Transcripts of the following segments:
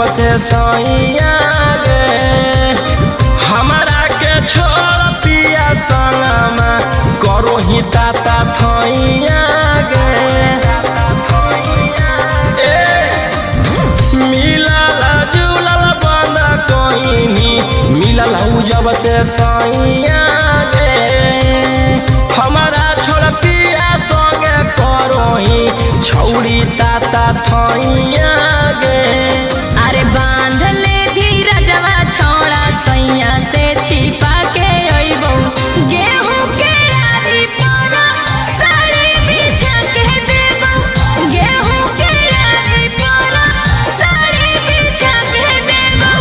जब से सैया गे हमारा के छोड़ पिया संगमा करो ही ताता थैया गे मिलल जुलल बंद कोइनी मिलल जब से सैया गे हमारा छोड़ पिया संगे करो ही छौड़ी ताता थैया गे। अरे बांध ले धीरजवा छोड़ा सैया से छिपा के अइबो गेहूं के आरी पर साड़ी बिछा के देबो गेहूं के आरी पर साड़ी बिछा के देबो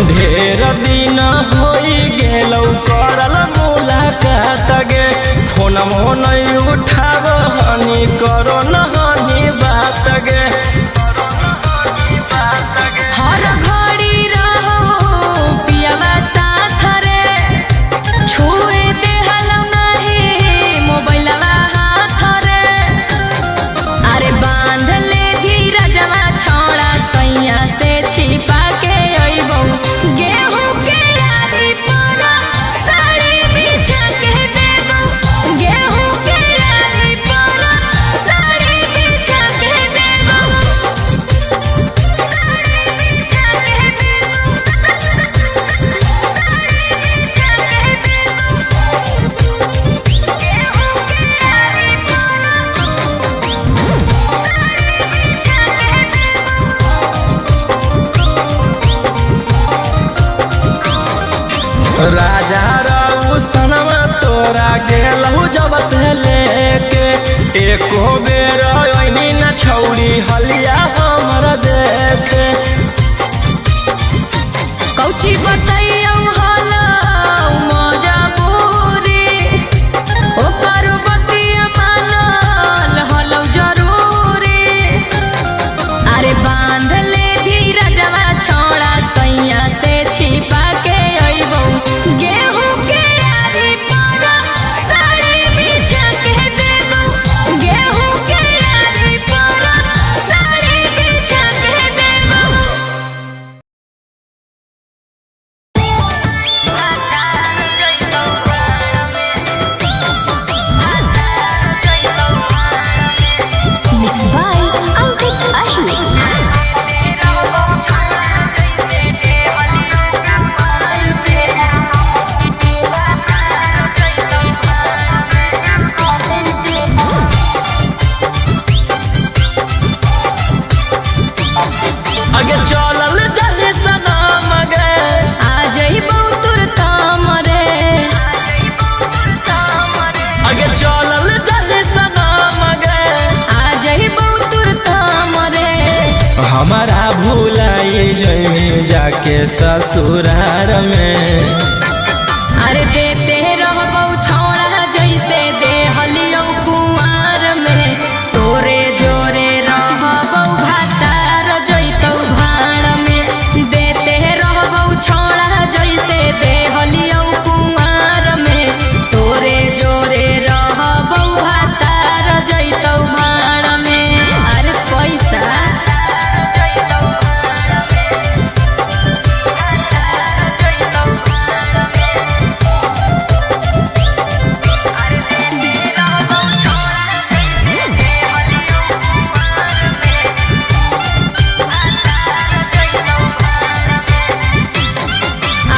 ढेर दिन होई गेलौ करल मुलाकात गे फोन नहीं उठाब हनी करो न हनी बात गे हर घड़ी रहो पियावा साथ रे छुए देहल नहीं मोबाइलवा हाथ रे अरे बांध ले धीरजवा छोड़ा सैया से छिपा के अइबो गेहूं के आरी पर साड़ी बिछा के देबो गेहूं के आरी पर साड़ी बिछा के देबो राजा राउ सनमा तोरा गेलहु जब से लेके एको बेर ओइनी न छौड़ी हलिया हमर देखे कौची बताइयौ हलो मजबूरी ओकर बतिया मानल हलो जरूरी अरे बांध ले धीरजवा छोड़ा सैया से छिपा के अइबो गेहूं के आरी पर साड़ी बिछा के देबो गेहूं के आरी पर साड़ी बिछा के देबो Mixed by Ankit Ahir. आगे चलल जल्दी सनम गे आ जइबौ तुरताम रे आगे चलल जल्दी सनम गे आ जइबौ तुरताम रे हमारा भूलाई जइमी जाके ससुरार में अरे देते रहबौ छोड़ा जैसे देहलियौ कुंवार में तोरे जोरे रहबौ भातार जइतौ भाड़ में देते रहबौ छोड़ा जैसे देहलियौ कुंवार में तोरे जोरे रहबौ भातार जइतौ भाड़ में अरे पैसा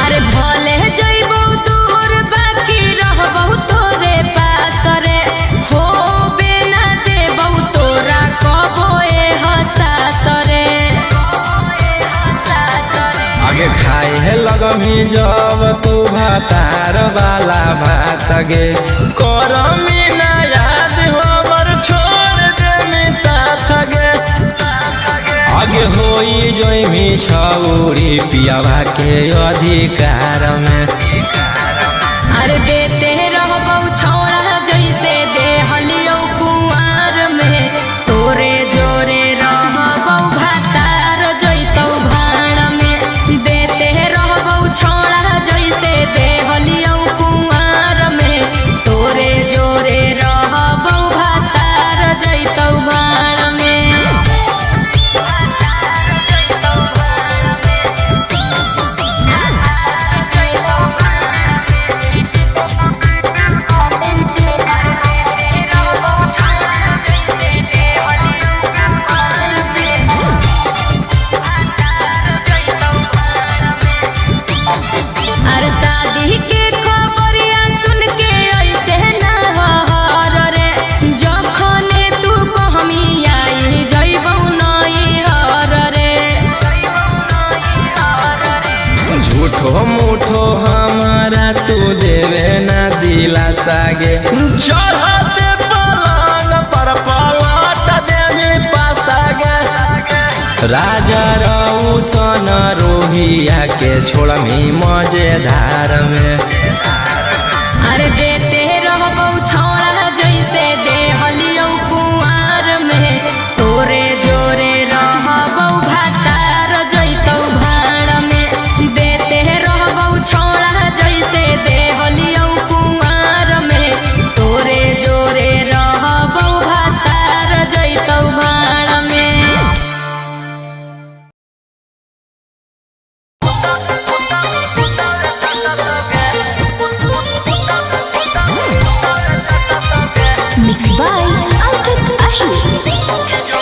अरे भले जइबौ दूर बाकी रहबौ तोरे पास रे हो बिना देबौ तोरा कबो एहसास रे आगे खाए है लगमी जब तू भातार वाला भात गे करमी ना याद हमर छोड़ देमी साथ गे आगे होई जइमी छौड़ी पियावा के अधिकार में अरे देते रहबौ छोड़ा जैसे देहलियौ सागे चढ़ते पलंग पर पलट देवी पासागे राजा रौसन रोहिया के छोड़मी मजेदार में अरे देते रहबौ छौड़ा जैसे देहलियौ कुंवार में तोरे जोरे रहबौ भातार जैतौ भाड़ में देते रहबौ छौड़ा जैसे देहलियौ कुंवार में तोरे जोरे रहबौ भातार जैतौ भाड़ में Mixed by Alkan Ahi.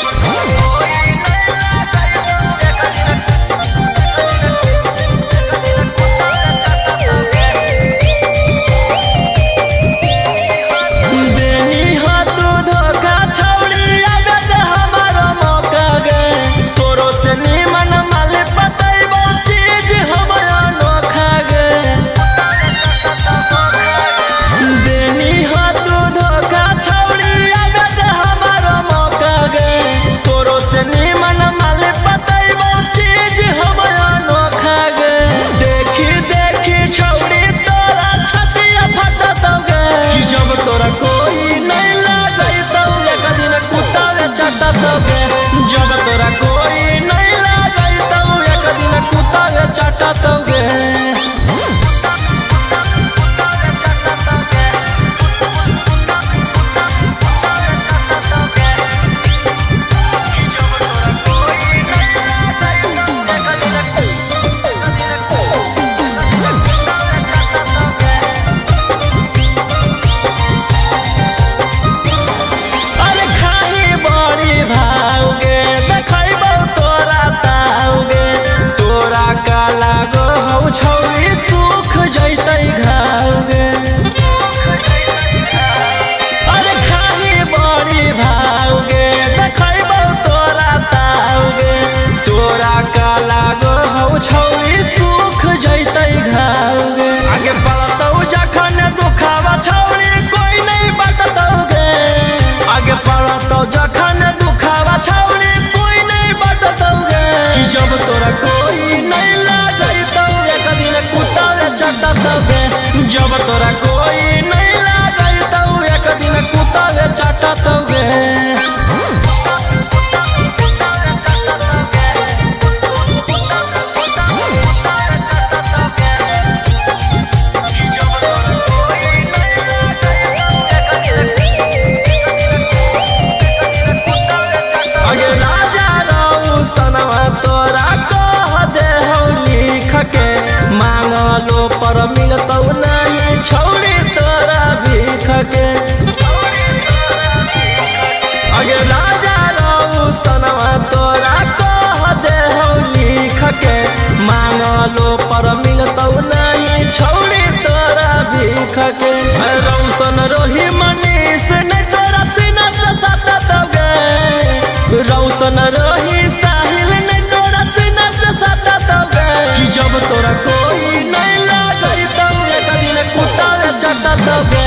जब तोरा कोई नहीं लागल तो एक दिन कुत्ता चाटतोगे छौरी सुख जैतै घावगे अरे खाही बड़ी भावगे देखैबौ तोरा तावगे तोरा का लागो हौ छौरी सुख जैतै घावगे आगे बढ़तौ जखन दुखावा छौरी कोई नहीं बटतौगे आगे बढ़तौ जखन दुखावा छौरी कोई नहीं बटतौगे जब तोरा कोई नहीं जब तोरा कोई नहीं लागल तो एक दिन कुत्ता चाटतौगे अगे राजा रौसनवा तोरा कह दे हौ लिख के मांगलो पर मिलतौ नहीं छौरी तोरा भीख के अगे राजा रौसनवा तोरा कह दे हौ लिख के मांगलो पर मिलतौ नहीं छौरी तोरा भीख के रौसन रोही मनीष नहीं तोरा सीना से सटतौगे रौसन रोही साहिल नहीं तोरा सीना से सटतौगे जब तोरा कोई नहीं लागल तो एक दिन कुत्ता चाटतौगे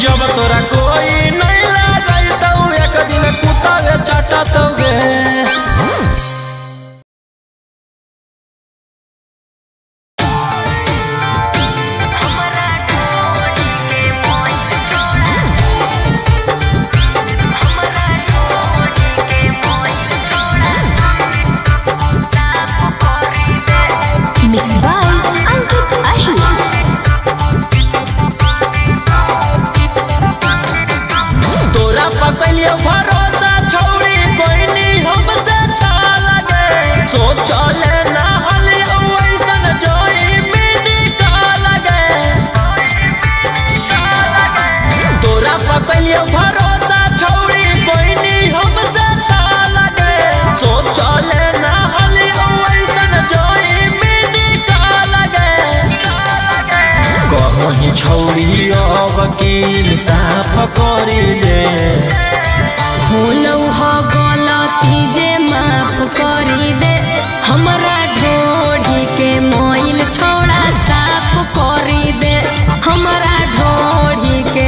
जब तोरा कोई नहीं लागल तो एक दिन कुत्ता चाटतौगे Mixed by Alkan Ahi. तोरा पकलियो भरोसा छौरी कोई नहीं हमसे छा लगे सोचले ना हलियो ऐसन जोई मिनी का लगे तोरा पकलियो भरोसा छौरी कोई नहीं हमसे छा लगे सोचले ना हलियो ऐसन जोई मिनी का लगे कहीं छौरी अब की साफ करी दे होलौ हो गलती जे माफ करी दे हमरा ढोढ़ी के मोइल छोड़ा साफ करी दे हमरा ढोढ़ी के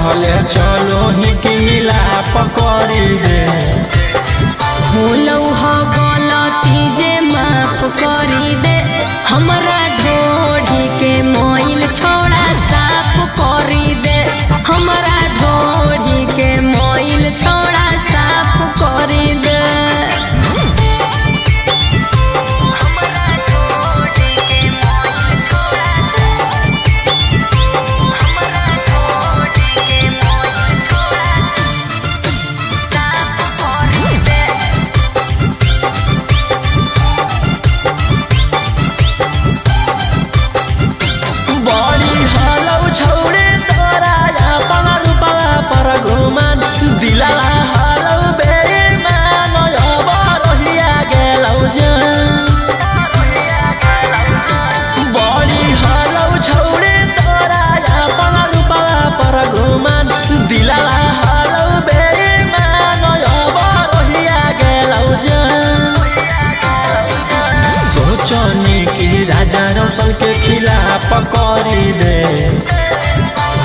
कहले चलो ही कि मिला पकड़ी दे। होलौ ह गलती जे माफ करी दे, हमरा ढोढ़ी के मोइल छोड़ा साफ करी दे, हमरा ढोढ़ी के मोइल छोड़ा साफ करी दे। राजा रोशन के खिलाफ पकड़ी दे।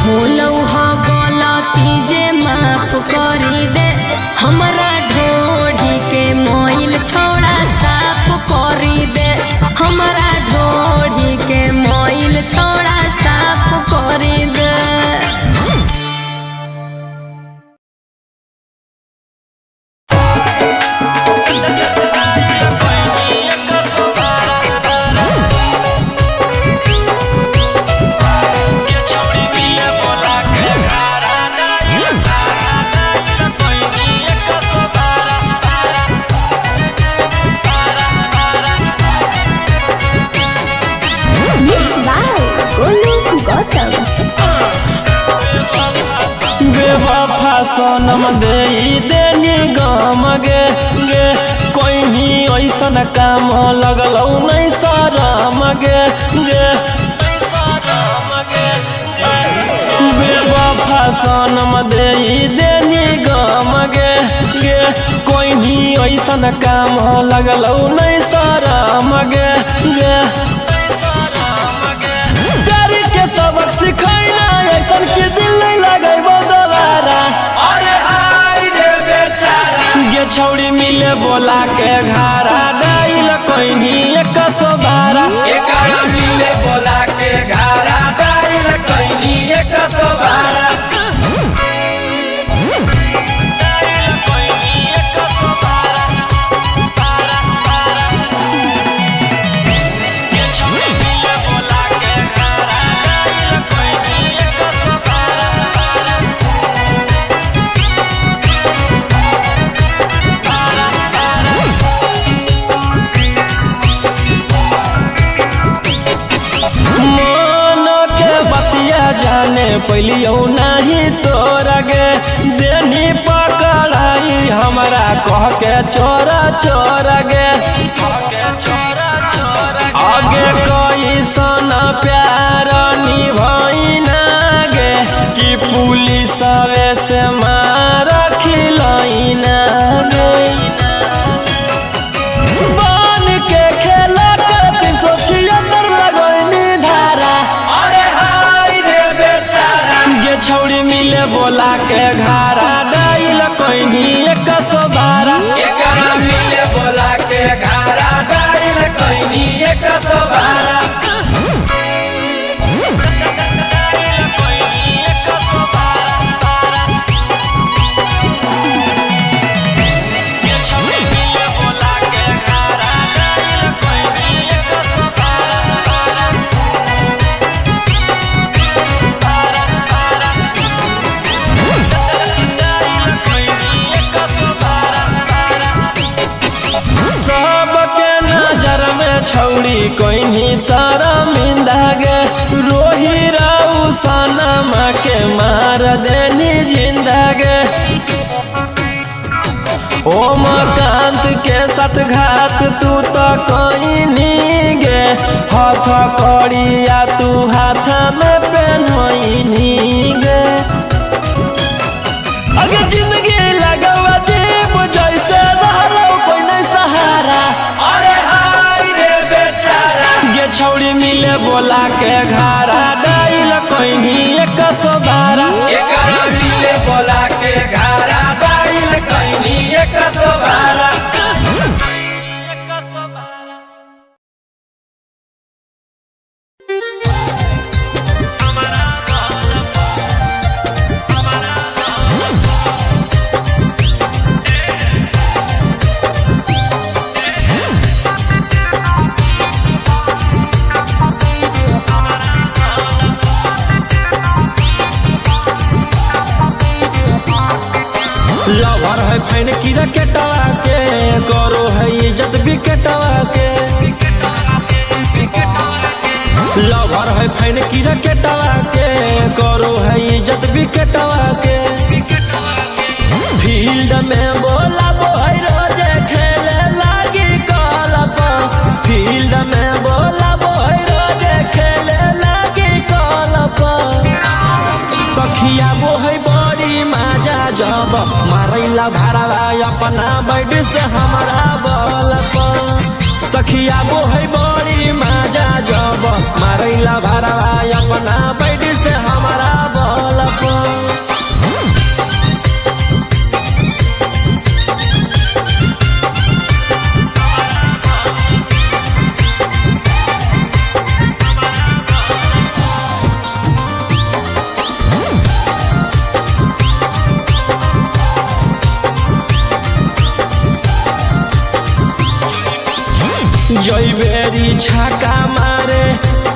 होलौ ह गलती जे माफ करी दे, हमरा ढोढ़ी के मोइल छोड़ा साफ करी दे, हमरा ढोढ़ी के मोइल छोड़ा साफ करी दे। बेवफा सनम दे देनी गम गे गे, कोई ही ऐसन काम लगलौ नहीं शरम गे गे। बेवफा सनम दे देनी गम गे गे, कोई ही ऐसन काम लगलौ नहीं शरम गे गे। प्यारी के सबक सिखैना ऐसन के दिल नहीं लगे दोबारा। अरे हाय रे बेचारा गे छौड़ी मिले बोला के घारा डाइल कोइनी 112। एकरा मिले बोला के घारा डाइल कोइनी 112। पहलियो नहीं तोरा गे देनी पकड़ाई हमरा कह के चोरा चोरा गे। आगे कोई सन प्यार निभाइना गे कि पुलिस से मार खिलाइना गे। बन के खेला करती सोचिए तर लगनी धारा। अरे हाय रे बेचारा गे छौड़ी मिले बोला के घारा डाइल कोइनी 112। एकरा मिले बोला के घारा डाइल कोइनी 112। छौड़ी कोइनी शर्मिंदा गे रोही राउ सनमा के मार देनी जिंदा गे। ओमकांत के साथ घात तू तो कोइनी गे हाथ कड़िया तू हाथ में पहनोइनी गे। अगे जिंदगी लगवा जीव जैसे रहलो कोई नहीं सहारा। अरे हाय रे बेचारा गे छौड़ी मिले बोला के घारा डाइल कोइनी 112। एकरा लवर है फैन की रकेटवा के करो है इज्जत विकेटवा के लवर है फैन की रकेटवा के करो है इज्जत विकेटवा के फील्ड में बोला बोई रोजे खेले लागी कलप फील्ड में बोला बोई रोजे खेले लागी कलप सखिया बोहै बड़ी मजा जब मारैला भारवा अपना बैठ से हमारा बल सखिया बोहै बड़ी मजा जब मारैला भारवा अपना बैठ से हमारा बल जई बेरी छाका मारे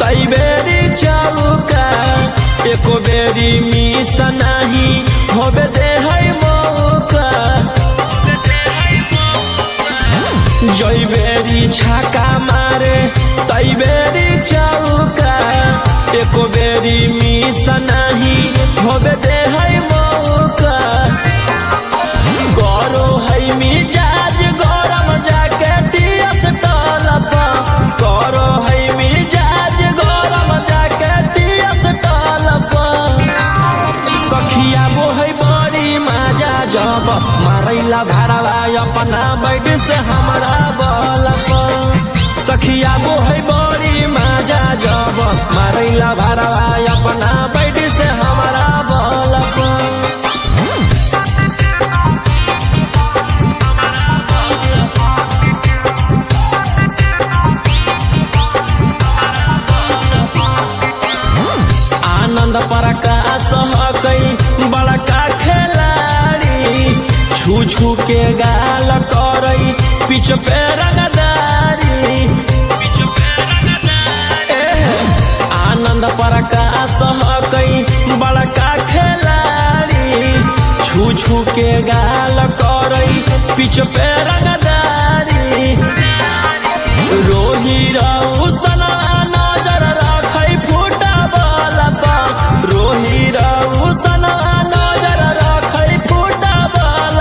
तई बेरी चौका एको बेरी मिस नहीं होबे दे है मौका जई बेरी छाका मारे तई बेरी चौका एको बेरी मिस नहीं होबे दे है मौका करो है मिजाज गरम जाके दियस टलप करो है मिजाज गरम जाके दियस टलप सखिया बोहै बड़ी मजा जब मारैला भारवा अपना बैठ से हमारा बलप सखिया बोहै बड़ी मजा जब मारैला भारवा अपना बैठ से हमारा बलप प्रकाश हकई बड़का खिलाड़ी छू छू के गाल करई पिछ पे रंगदारी आनंद प्रकाश हकई बड़का खिलाड़ी छू छू के गाल करई पिछ पे रंगदारी रोही रौशन नजर रखई फुटबॉल रोही रौशन नजर रखई फुटबॉल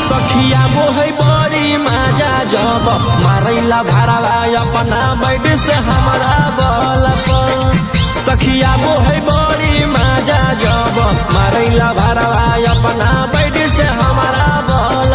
सखिया बोहै बड़ी मजा जब मारैला भारवा अपना बैठ से हमारा बल सखिया बोहै बड़ी मजा जब मारैला भारवा अपना बैठ से हमारा बल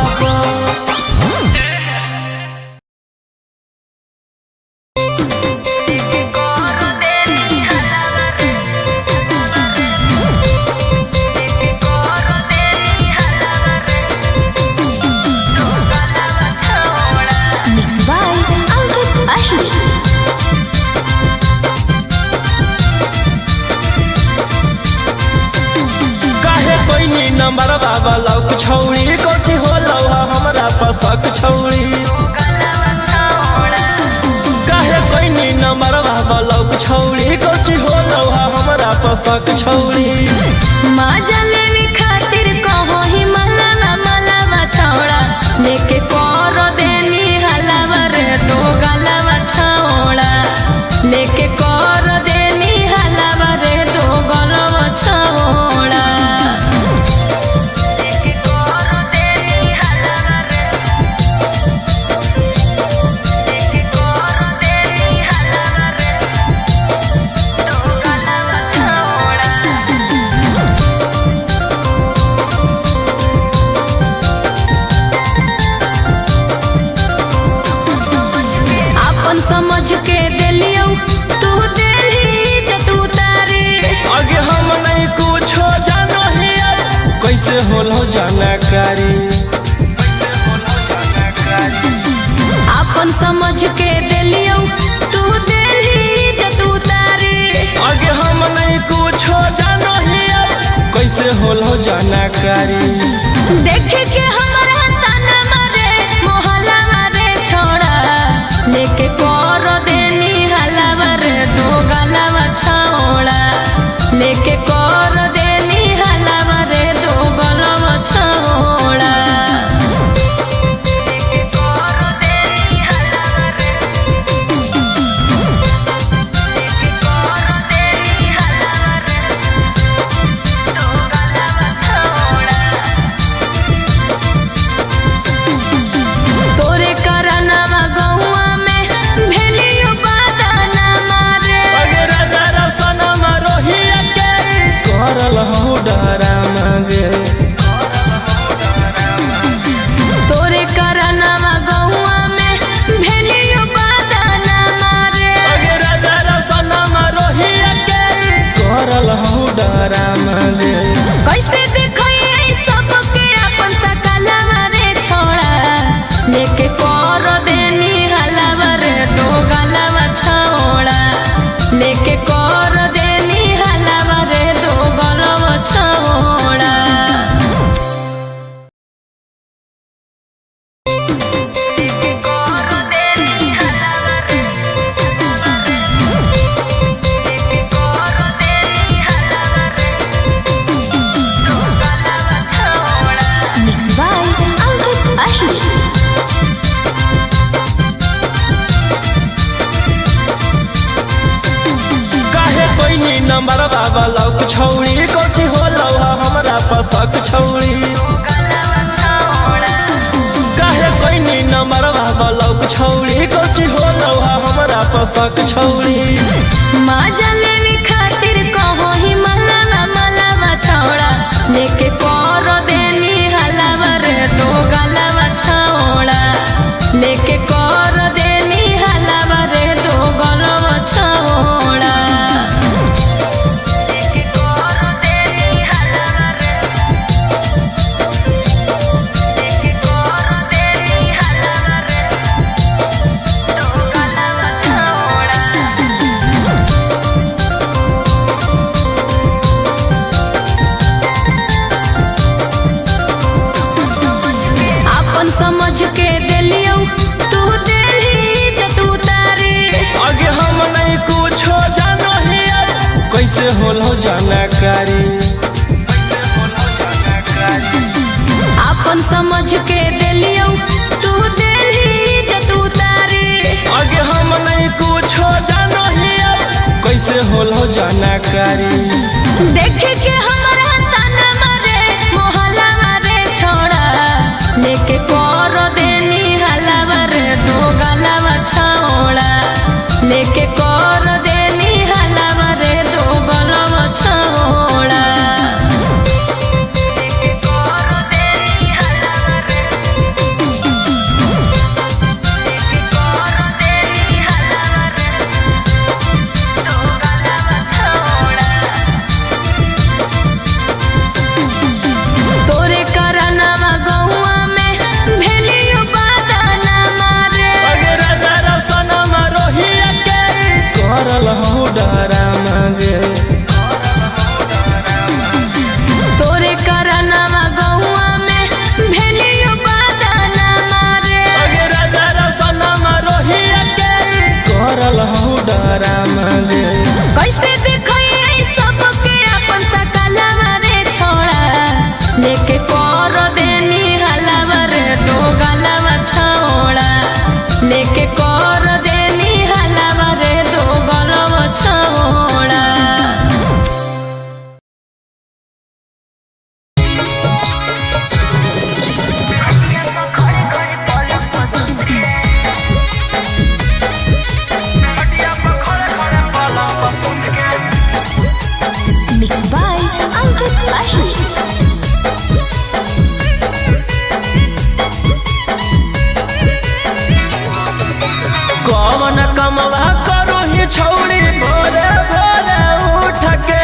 नंबर बाबा लौक छौड़ी कोची हो लौहा हमरा पसक छौड़ी काहे कोई नंबर बाबा लौक छौड़ी कोची हो लौहा हमरा पसक छौड़ी मजा लेने खातिर कहो ही मलावा मलावा छौड़ा लेके कर देनी हलावा रे दो गलावा छौड़ा लेके कर देनी हलावा रे दो गलावा छौड़ा समझ के दिलियो तू दिली जतू तारे आगे हम नहीं कुछ जानो ही कैसे होलो जानकारी अपन समझ के दिलियो तू दिली जतू तारे आगे हम नहीं कुछ जानो ही कैसे होलो जानकारी देख के हमारा ताना मारे मोहल्ला मारे छोड़ा लेके कर देनी हलावा रे दो गलावा छौड़ा लेके कर देनी हलावा रे दो गलावा छौड़ा नंबर बाबा लौक छौड़ी कोची हो लौहा हमरा पसक छौड़ी काहे कोई नंबर बाबा लौक छौड़ी कोची हो लौहा हमरा पसक छौड़ी मजा लेने खातिर कहो ही मलावा मलावा छौड़ा लेके कर देनी हलावा रे दो गलावा छौड़ा लेके कर देनी हलावा रे दो गलावा छौड़ा लेके कर देनी हलावा रे लेके कर देनी हलावा रे दो गलावा छौड़ा अपन समझ के देलियो तू देली जत उतारे आगे हम नहीं कुछ जानो ही कैसे होलो जानकारी अपन समझ के देलियो तू देली जत उतारे आगे हम नहीं कुछ जानो ही कैसे होलो जानकारी देख के हमरा ताना मारे मोहल्ला मारे छोड़ा लेके कर देनी हलावा रे दो गलावा छौड़ा लेके कर देनी हलावा रे दो गलावा छौड़ा लेके कर देनी हलावा रे लेके कर देनी हलावा रे दो गलावा छौड़ा तोरे करनवा गौआ में भेलियो बादाना मारे आगे राजा रसन मरोही के करल हो डरा मांगे तोरे करनवा गौआ में भेलियो बादाना मारे आगे राजा रसन मरोही के करल हो डरा मांगे कैसे देखई सबके अपन सकलवा रे छोड़ा लेके कर देनी हलावा रे दो गलावा छौड़ा लेके कर देनी हलावा रे दो गलावा छौड़ा Mixed by Ankit Ahi. कौन कमवा करो ही छौड़ी भोरे भोरे उठ के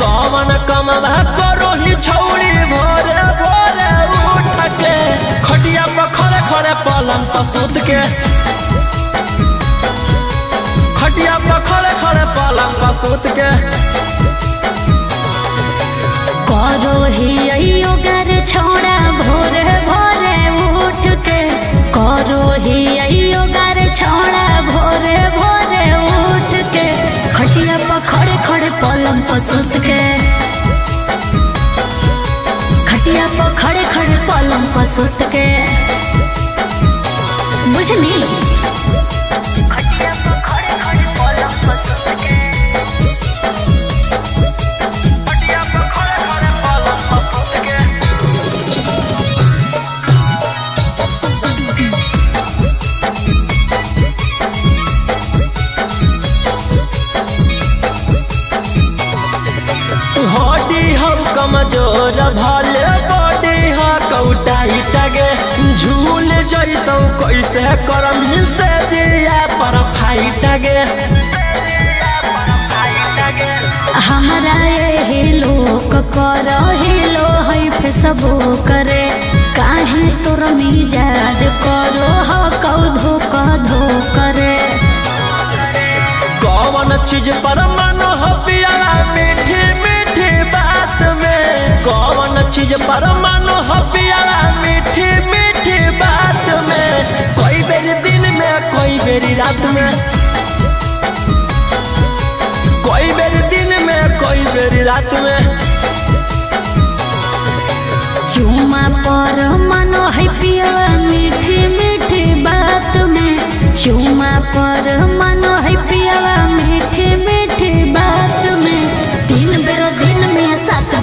कौन कमवा करो ही छौड़ी भोरे भोरे उठ के खटिया पर खड़े खड़े पलंग पर सूत के खटिया पर खड़े खड़े पलंग पर सूत के करो ही योगर छोड़ा भोरे भोरे उठ के करो ही योगर छोड़ा भोरे भोरे उठ के खटिया पर खड़े खड़े पलंग पर सुत के खटिया पर खड़े खड़े पलंग पर सुत के बुझली खटिया पर खड़े खड़े पलंग पर सुत के खटिया पर खड़े खड़े पलंग पर सूत के हड्डी हम कमजोर भले बॉडी हा कौटाई टगे झूल जैतौ कैसे करम से जिया पर फाइट गे हमरा ये लोक कर हेलो है फेसबुक करे काहे तोर मिजाज करो ह कौधो कधो करे कौन चीज पर मन हो पियाला मीठी मीठी बात में कौन चीज पर मन हो पियाला मीठी मीठी बात में कोई बेरी दिन में कोई बेरी रात में कोई बेरी दिन में कोई बेरी रात में चुमा पर मन है पियाला मीठी मीठी बात में चुमा पर मन है पियाला मीठी मीठी बात में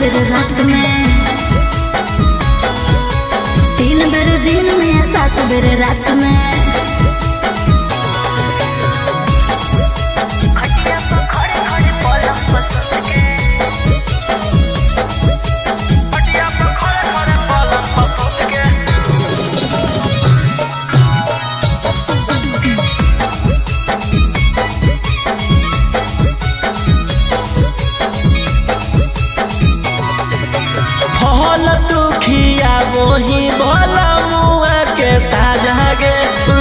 बेर रात में, 3 बेर दिन में 7 बेर रात में। फल दुखिया वही भला मुआ के ताजा गे,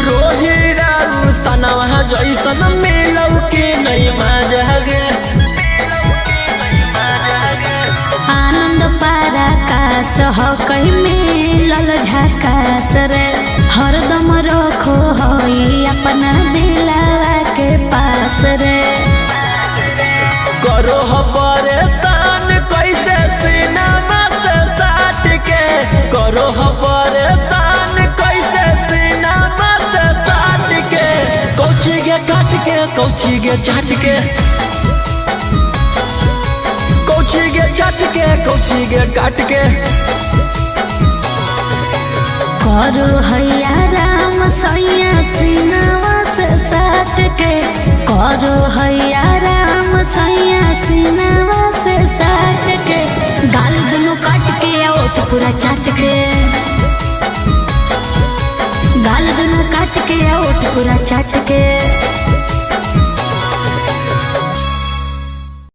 रोही रारू सनवा जैसन मिलौ कि नहीं मजा गे। आनंद पारा कास हो कहीं मिलल झकास रे, हरदम रखो होई अपना दिलावा के पास रे। करो हो परेशान कैसे सिनेमा से साट के, करो हो परेशान कैसे सिनेमा से साट के। कौची गे काट के कौची गे चाट के, कौची गे चाट के कौची गे काट के। करो हैया राम सैया सिनवा से साट के, करो हैया राम सैया